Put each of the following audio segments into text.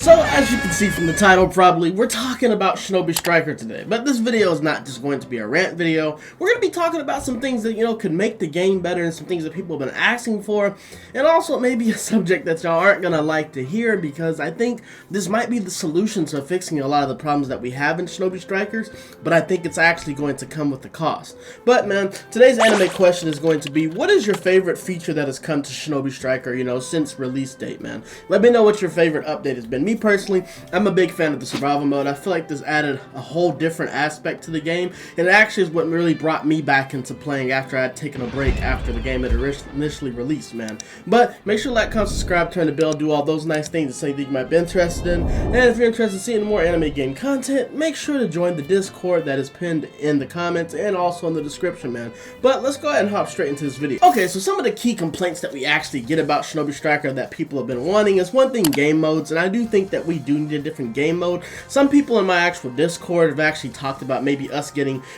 So, as you can see from the title probably, we're talking about Shinobi Striker today. But this video is not just going to be a rant video. We're going to be talking about some things that, could make the game better and some things that people have been asking for. And also maybe a subject that y'all aren't going to like to hear because I think this might be the solution to fixing a lot of the problems that we have in Shinobi Strikers. But I think it's actually going to come with the cost. But man, today's anime question is going to be, what is your favorite feature that has come to Shinobi Striker, since release date, man? Let me know what your favorite update has been. Me personally, I'm a big fan of the survival mode. I feel like this added a whole different aspect to the game, and it actually is what really brought me back into playing after I had taken a break after the game had initially released, man. But make sure to like, comment, subscribe, turn the bell, do all those nice things that you might be interested in. And if you're interested in seeing more anime game content, make sure to join the Discord that is pinned in the comments and also in the description, man. But let's go ahead and hop straight into this video. Okay, so some of the key complaints that we actually get about Shinobi Striker that people have been wanting is one thing, game modes, and I do think that we do need a different game mode. Some people in my actual Discord have actually talked about maybe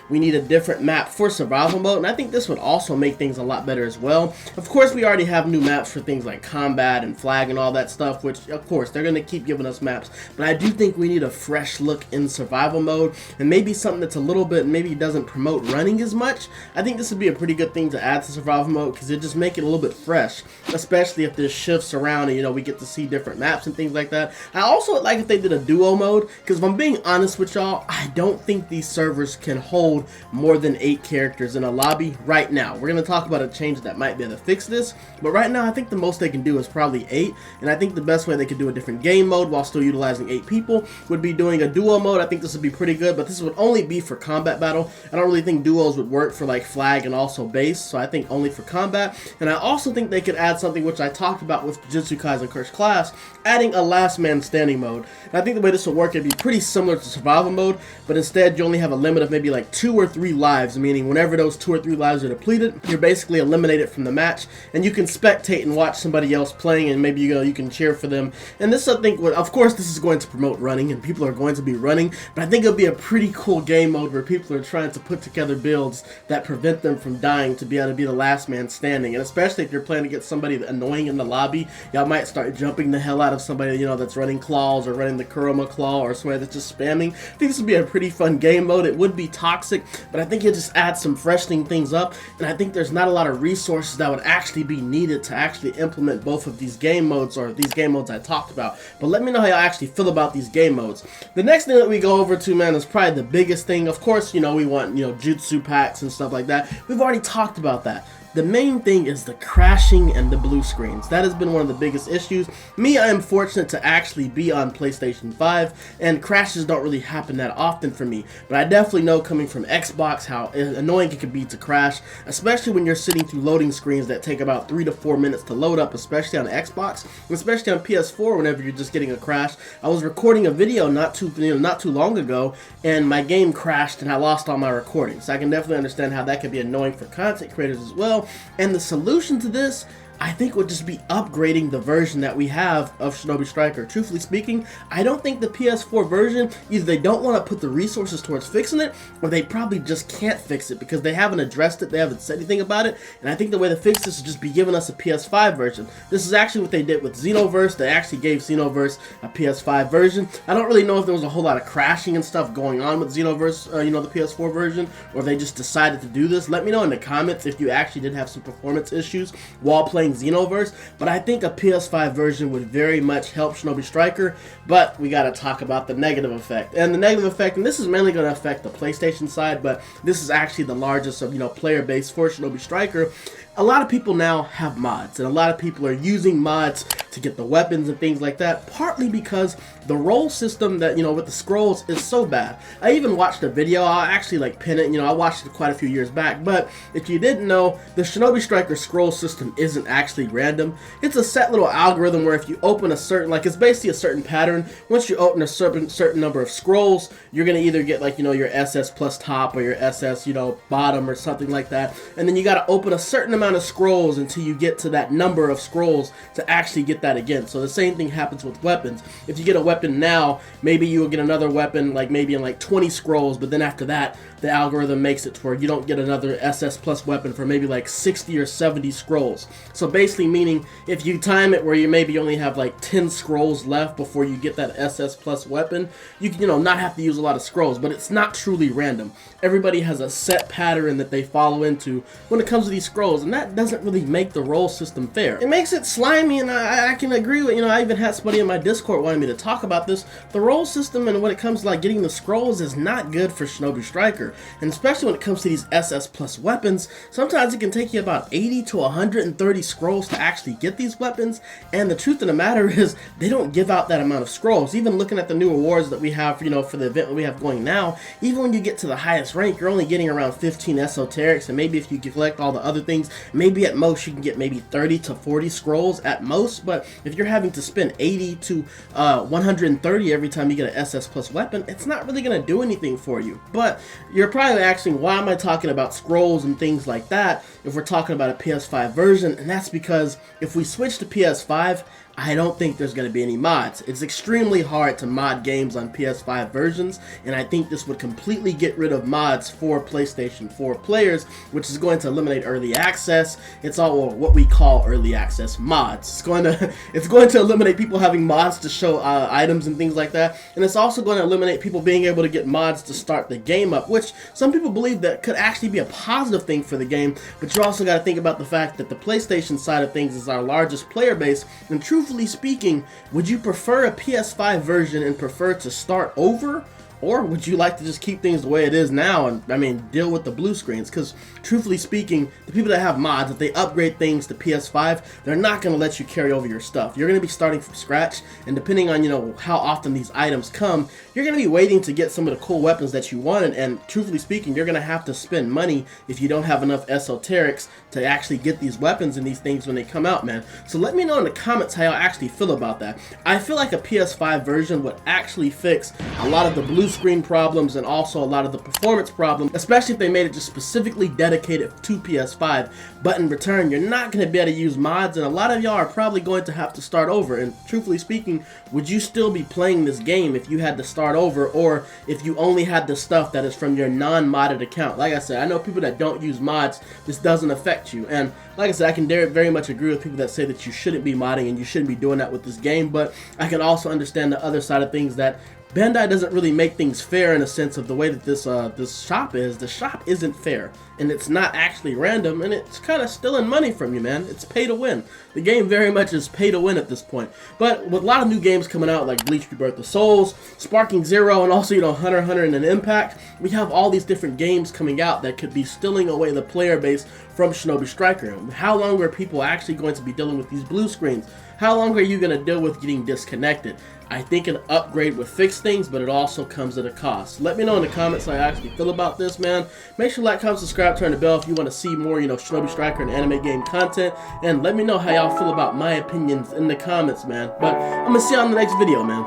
we need a different map for survival mode, and I think this would also make things a lot better as well. Of course, we already have new maps for things like combat and flag and all that stuff, which of course they're going to keep giving us maps, but I do think we need a fresh look in survival mode and maybe something that's a little bit, maybe doesn't promote running as much. I think this would be a pretty good thing to add to survival mode because it just make it a little bit fresh, especially if there's shifts around and we get to see different maps and things like that. I also would like if they did a duo mode, because if I'm being honest with y'all, I don't think these servers can hold more than 8 characters in a lobby right now. We're going to talk about a change that might be able to fix this, but right now I think the most they can do is probably 8, and I think the best way they could do a different game mode while still utilizing 8 people would be doing a duo mode. I think this would be pretty good, but this would only be for combat battle. I don't really think duos would work for like flag and also base, so I think only for combat. And I also think they could add something which I talked about with Jujutsu Kaisen Cursed Class, adding a last man standing mode. And I think the way this will work, it'd be pretty similar to survival mode, but instead you only have a limit of maybe like 2 or 3 lives, meaning whenever those 2 or 3 lives are depleted, you're basically eliminated from the match, and you can spectate and watch somebody else playing, and maybe you can cheer for them. And this, I think, of course this is going to promote running, and people are going to be running, but I think it'll be a pretty cool game mode where people are trying to put together builds that prevent them from dying to be able to be the last man standing. And especially if you're playing against somebody annoying in the lobby, y'all might start jumping the hell out of somebody that's running claws or running the Kurama claw or somebody that's just spamming. I think this would be a pretty fun game mode. It would be toxic, but I think it just adds some freshening things up, and I think there's not a lot of resources that would actually be needed to actually implement both of these game modes, or these game modes I talked about. But let me know how y'all actually feel about these game modes. The next thing that we go over to, man, is probably the biggest thing. Of course, we want jutsu packs and stuff like that. We've already talked about that. The main thing is the crashing and the blue screens. That has been one of the biggest issues. Me, I am fortunate to actually be on PlayStation 5, and crashes don't really happen that often for me. But I definitely know, coming from Xbox, how annoying it can be to crash, especially when you're sitting through loading screens that take about 3 to 4 minutes to load up, especially on Xbox, especially on PS4 whenever you're just getting a crash. I was recording a video not too long ago, and my game crashed and I lost all my recordings. So I can definitely understand how that can be annoying for content creators as well. And the solution to this, I think, would just be upgrading the version that we have of Shinobi Striker. Truthfully speaking, I don't think the PS4 version, either they don't want to put the resources towards fixing it, or they probably just can't fix it because they haven't addressed it, they haven't said anything about it. And I think the way to fix this is just be giving us a PS5 version. This is actually what they did with Xenoverse. They actually gave Xenoverse a PS5 version. I don't really know if there was a whole lot of crashing and stuff going on with Xenoverse, the PS4 version, or they just decided to do this. Let me know in the comments if you actually did have some performance issues while playing Xenoverse, but I think a PS5 version would very much help Shinobi Striker. But we got to talk about the negative effect. And the negative effect, and this is mainly going to affect the PlayStation side, but this is actually the largest of player base for Shinobi Striker. A lot of people now have mods, and a lot of people are using mods to get the weapons and things like that, partly because the roll system that, with the scrolls is so bad. I even watched a video, I'll actually pin it, I watched it quite a few years back, but if you didn't know, the Shinobi Striker scroll system isn't actually random. It's a set little algorithm where if you open a certain, it's basically a certain pattern. Once you open a certain number of scrolls, you're going to either get your SS plus top or your SS, bottom or something like that, and then you got to open a certain amount of scrolls until you get to that number of scrolls to actually get get that again. So the same thing happens with weapons. If you get a weapon now, maybe you will get another weapon like maybe in like 20 scrolls, but then after that, the algorithm makes it to where you don't get another SS plus weapon for maybe like 60 or 70 scrolls. So basically meaning if you time it where you maybe only have like 10 scrolls left before you get that SS plus weapon, you can, not have to use a lot of scrolls, but it's not truly random. Everybody has a set pattern that they follow into when it comes to these scrolls, and that doesn't really make the role system fair. It makes it slimy, and I can agree with, I even had somebody in my Discord wanting me to talk about this. The role system and when it comes to like getting the scrolls is not good for Shinobi Striker, and especially when it comes to these SS plus weapons. Sometimes it can take you about 80 to 130 scrolls to actually get these weapons, and the truth of the matter is they don't give out that amount of scrolls. Even looking at the new awards that we have, for the event that we have going now, even when you get to the highest rank, you're only getting around 15 esoterics, and maybe if you collect all the other things, maybe at most you can get maybe 30 to 40 scrolls at most. But if you're having to spend 80 to 130 every time you get an SS plus weapon, it's not really going to do anything for you. But you're probably asking, why am I talking about scrolls and things like that if we're talking about a PS5 version? And that's because if we switch to PS5, I don't think there's going to be any mods. It's extremely hard to mod games on PS5 versions, and I think this would completely get rid of mods for PlayStation 4 players, which is going to eliminate early access. It's all what we call early access mods. It's going to eliminate people having mods to show items and things like that, and it's also going to eliminate people being able to get mods to start the game up, which some people believe that could actually be a positive thing for the game. But you also got to think about the fact that the PlayStation side of things is our largest player base, and truthfully speaking, would you prefer a PS5 version and prefer to start over? Or would you like to just keep things the way it is now and, deal with the blue screens? Because, truthfully speaking, the people that have mods, if they upgrade things to PS5, they're not going to let you carry over your stuff. You're going to be starting from scratch, and depending on, how often these items come, you're going to be waiting to get some of the cool weapons that you wanted, and truthfully speaking, you're going to have to spend money if you don't have enough esoterics to actually get these weapons and these things when they come out, man. So let me know in the comments how y'all actually feel about that. I feel like a PS5 version would actually fix a lot of the blue screen problems and also a lot of the performance problems, especially if they made it just specifically dedicated to PS5. But in return, you're not going to be able to use mods, and a lot of y'all are probably going to have to start over. And truthfully speaking, would you still be playing this game if you had to start over, or if you only had the stuff that is from your non-modded account? Like I said, I know people that don't use mods, this doesn't affect you, and like I said, I can very much agree with people that say that you shouldn't be modding and you shouldn't be doing that with this game, but I can also understand the other side of things, that Bandai doesn't really make things fair in a sense of the way that this shop is. The shop isn't fair, and it's not actually random, and it's kind of stealing money from you, man. It's pay to win. The game very much is pay to win at this point. But with a lot of new games coming out, like Bleach Rebirth of Souls, Sparking Zero, and also, Hunter x Hunter and an Impact, we have all these different games coming out that could be stealing away the player base from Shinobi Striker. How long are people actually going to be dealing with these blue screens? How long are you going to deal with getting disconnected? I think an upgrade would fix things, but it also comes at a cost. Let me know in the comments how you actually feel about this, man. Make sure to like, comment, subscribe, turn the bell if you want to see more, Shinobi Striker and anime game content. And let me know how y'all feel about my opinions in the comments, man. But I'm going to see y'all in the next video, man.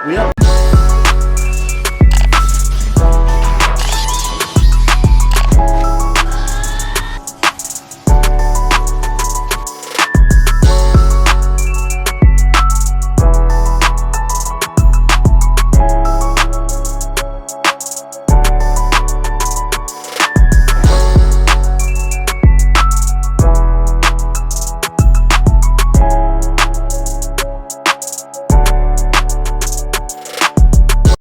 We up.